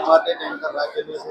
માટે ટેન્કર રાખેલું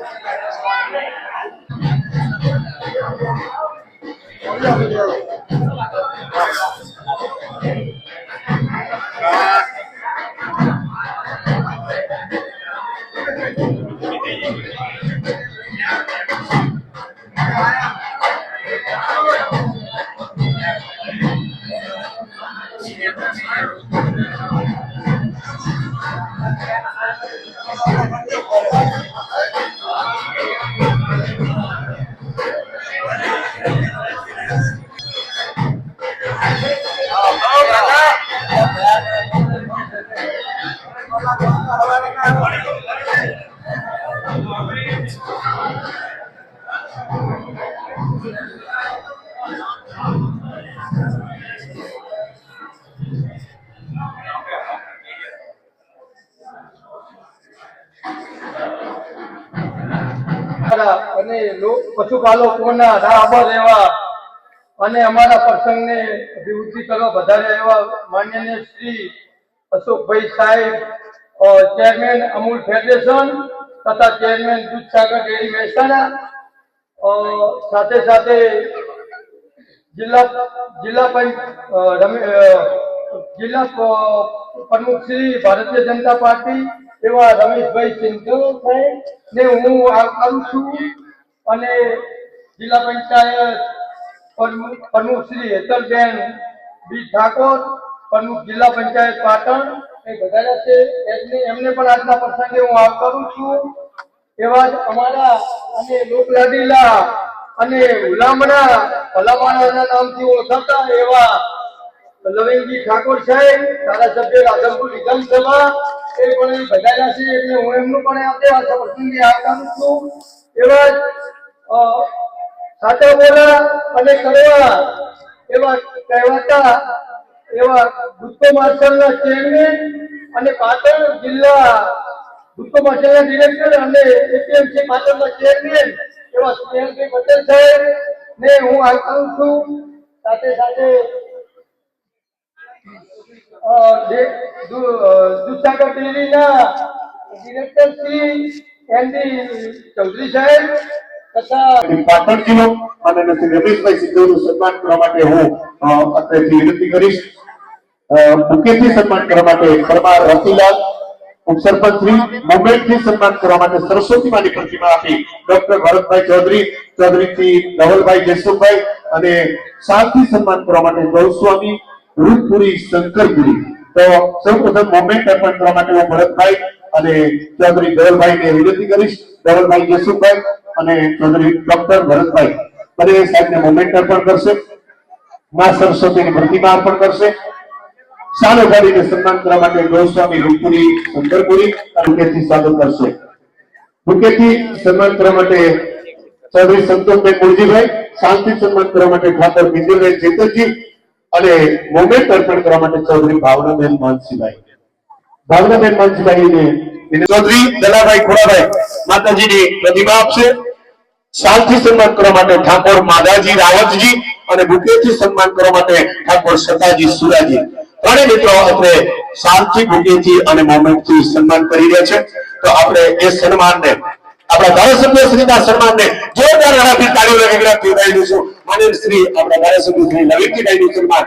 અને પશુપાલકોના રાહબર એવા અને અમારા પ્રસંગને અભિવૃદ્ધિ કરવા વધારે એવા માનનીય શ્રી અશોકભાઈ સાહેબ, ચેરમેન અમૂલ ફેડરેશન તથા ચેરમેન દૂધસાગર ડેરી મહેસાણા, સાથે સાથે જિલ્લા પ્રમુખ શ્રી ભારતીય જનતા પાર્ટી એવા રમેશભાઈ સિંધુ સાહેબ ને હું આવકારું છું અને જિલ્લા પંચાયત પ્રમુખ શ્રી હેતલબેન બી ઠાકોર, પ્રમુખ જિલ્લા પંચાયત પાટણ એ બધા છે, એમને પણ આજના પ્રસંગે હું આવકારું છું. એવા જ અમારા અને લોકલાડીલા અને હુલામણા ભલામણાના નામથી ઓળખાતા એવા લવિંગજી ઠાકોર સાહેબ, ધારાસભ્ય રાધનપુર વિધાનસભા એ પણ બધા છે, એટલે હું એમનું પણ આજે આ પ્રસંગે આવકારું છું. એવા જ સાચા બોલા અને કરવા એવા કહેવાતા એવા ગુસ્તો માર્શલના ચેરમેન અને પાટણ જિલ્લા ગુસ્તો માર્શલના ડિરેક્ટર અને એપીએમસી પાટણના ચેરમેન એવા સ્નેહલભાઈ પટેલ સાહેબ ને હું આવકારું છું. સાથે સાથે દૂધસાગર ડેરીના ડિરેક્ટર શ્રી એનડી ચૌધરી સાહેબ તથા પાટણ જિલ્લો અને રમેશભાઈ સિદ્ધુનું સન્માન કરવા માટે હું અત્યારથી વિનંતી કરીશ. બુકેથી સન્માન કરવા માટે પરમાર રતિલાલ ઉપસરપંચ શ્રી, મુંબઈથી સન્માન કરવા માટે સરસ્વતી માની પ્રતિમા આપી ડોક્ટર ભરતભાઈ ચૌધરી, ચૌધરીથી ધવલભાઈ જયસુખભાઈ અને સાતથી સન્માન કરવા માટે ગૌસ્વામી રૂપપુરી શંકરપુરી. તો સૌપ્રથમ મોમેન્ટ અર્પણ કરવા માટે હું ભરતભાઈ અને ચૌધરી ધવલભાઈને વિનંતી કરીશ. ધવલભાઈ જયસુખભાઈ અને ચૌધરી ડોક્ટર ભરતભાઈ બંને સાહેબને મોમેન્ટ અર્પણ કરશે. માં સરસ્વતીની પ્રતિમા અર્પણ કરશે. સાલ ઉગાડીને સન્માન કરવા માટે ગૌસ્વામી રૂપપુરી શંકરપુરી બુકેથી સ્વાગત કરશે. બુકેથી સન્માન કરવા માટે ચૌધરી સંતોષભાઈ મુરજીભાઈ, શાંતિ સન્માન કરવા માટે ઠાકોર બિંદુભાઈ ચેતરજી અને મોમેન્ટ અર્પણ કરવા માટે ચૌધરી ભાવનાબેન માનસીભાઈ. ભાવનાબેન માનસીભાઈને ચૌધરી દલાભાઈ ખોડાભાઈ માતાજીની પ્રતિમા આપશે. શાલથી સન્માન કરવા માટે ઠાકોર માધાજી રાવતજી અને બુકેથી સન્માન કરવા માટે ઠાકોર સતાજી સુરાજી. ત્રણેય મિત્રો આપણે શાલથી, બુકેથી અને મોમેન્ટથી સન્માન કરી રહ્યા છે. તો આપણે એ સન્માનને આપણા ધારાસભ્ય શ્રીના સન્માનને જોરદાર હરાફી તાળીઓ ગગડાટથી વધાવી દઈશું. માનનીય શ્રી આપણા ધારાસભ્ય શ્રી નવીનજીભાઈનું સન્માન.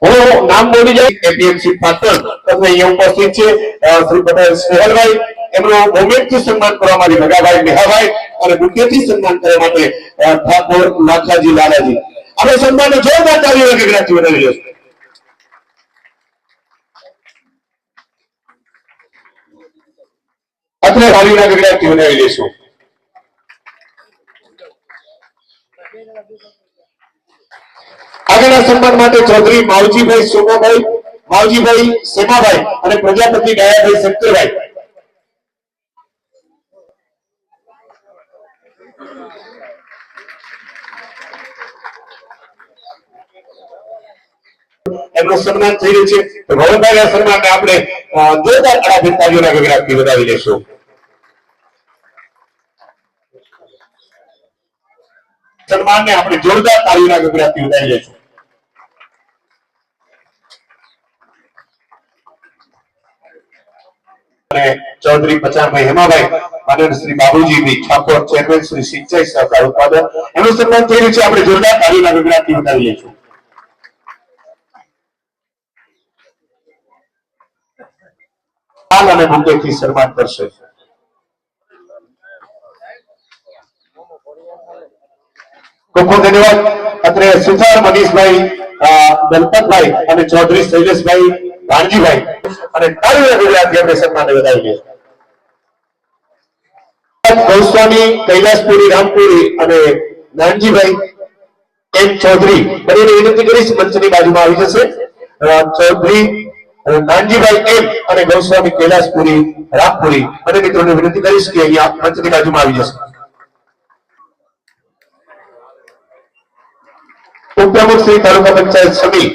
હું નામ બોલી જાય એપીએમસી પાટણ તમે અહીંયા ઉપસ્થિત છે શ્રી પટેલ સ્નેહલભાઈ, એમનું મોમેન્ટથી સન્માન કરવા માટે ભગાભાઈ મેહાભાઈ અને બુકેથી સન્માન કરવા માટે ઠાકોર નાથાજી લાલાજી. આપણે સન્માનને જોરદાર તાળીઓ ગગડાટથી વધાવી દઈશું. અત્રે તાળીઓના ગગડાટથી વધાવી દઈશું. આગળના સન્માન માટે ચૌધરી માવજીભાઈ સોમાભાઈ, માવજીભાઈ સેમાભાઈ અને પ્રજાપતિ દયાભાઈ શંકરભાઈ. એમનું સન્માન થઈ રહ્યું છે. તો ભવનભાઈના સન્માનને આપણે જોરદાર તાળીઓના ગગડાટથી વધાવી દઈશું. સન્માનને આપણે જોરદાર તાળીઓના ગગડાટથી વધાવી દઈશું. ચૌધરી પચાણભાઈ હેમાભાઈ, માનનીય શ્રી બાબુજી ઠાકોર, ચેરમેન શ્રી સિંચાઈ સહકાર ઉત્પાદન, એનું સન્માન થઈ રહ્યું છે. આપણે જોરદાર તાળીઓના ગગડાટથી વધાવી દઈશું. અને બુકેથી સન્માન કરશે. ખૂબ ખૂબ ધન્યવાદ. અત્રે સુથાર મનીષભાઈ, દલપતભાઈ અને ચૌધરી શૈલેષભાઈ રાણજીભાઈ અને તાળીઓના ગગડાટથી આપણે સન્માનને વધાવી દઈએ. ગૌસ્વામી કૈલાસપુરી રામપુરી અને નાનજીભાઈ એમ ચૌધરી બંનેને વિનંતી કરીશ મંચની બાજુમાં આવી જશે. ચૌધરી નાનજીભાઈ એમ અને ગૌસ્વામી કૈલાસપુરી રામપુરી બંને મિત્રોને વિનંતી કરીશ કે અહીંયા મંચની બાજુમાં આવી જશે. ઉપપ્રમુખ શ્રી તાલુકા પંચાયત સમિતિ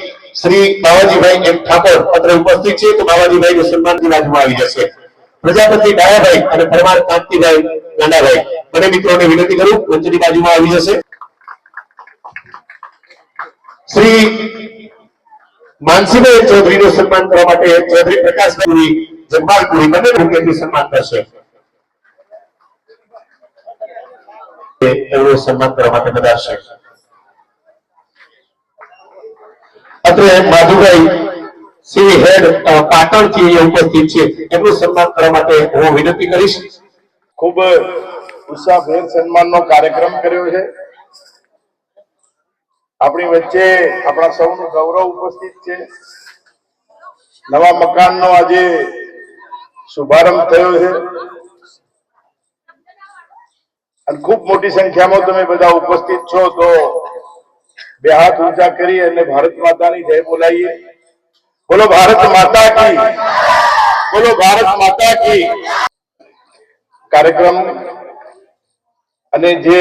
શ્રી બાવાજીભાઈ એમ ઠાકોર અત્રે ઉપસ્થિત છે. તો બાવાજીભાઈને સન્માનની બાજુમાં આવી જશે. પ્રજાપતિ ડાયાભાઈ અને પરમાર કાંતિભાઈ નાનાભાઈ બંને મિત્રોને વિનંતી કરું મંચની બાજુમાં આવી જશે. શ્રી માનસીભાઈ ચૌધરીનું સન્માન કરવા માટે ચૌધરી પ્રકાશભાઈ જગમાલપુરી બંને બુકેથી સન્માન કરશે. એમનું સન્માન કરવા માટે પધારશે. અત્રે માધુભાઈ શ્રી હેડ પાટણથી ઉપસ્થિત છે. એમનું સન્માન કરવા માટે હું વિનંતી કરીશ. ખૂબ ઉત્સાહભેર સન્માનનો કાર્યક્રમ કર્યો છે. આપણી વચ્ચે આપણા સૌનું ગૌરવ ઉપસ્થિત છે. નવા મકાનનો આજે શુભારંભ થયો છે અને ખૂબ મોટી સંખ્યામાં તમે બધા ઉપસ્થિત છો. તો બે હાથ ઊંચા કરી અને ભારત માતાની જય બોલાવીએ. બોલો ભારત માતા કી, બોલો ભારત માતા કી. કાર્યક્રમ અને જે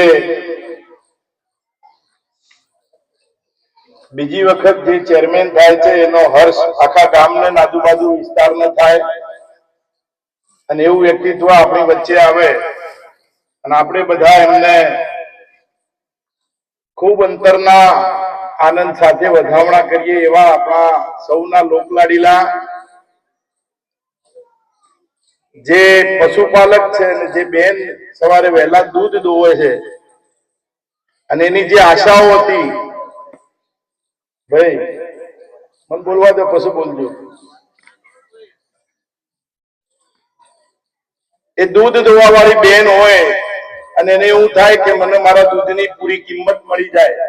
બીજી વખત જે ચેરમેન થાય છે એનો હર્ષ આખા ગામને અને આજુબાજુ વિસ્તારને થાય અને એવું વ્યક્તિત્વ આપણી વચ્ચે આવે અને આપણે બધા એમને ખૂબ અંતરના આનંદ સાથે વધામણા કરીએ એવા આપણા સૌના લોકલાડીલા જે પશુપાલક છે અને જે બેન સવારે વહેલા દૂધ દોવે છે અને એની જે આશાઓ હતી, ભાઈ મને બોલવા દો, પશુ બોલજો, એ દૂધ દોવા વાળી બેન હોય અને એને એવું થાય કે મને મારા દૂધની પૂરી કિંમત મળી જાય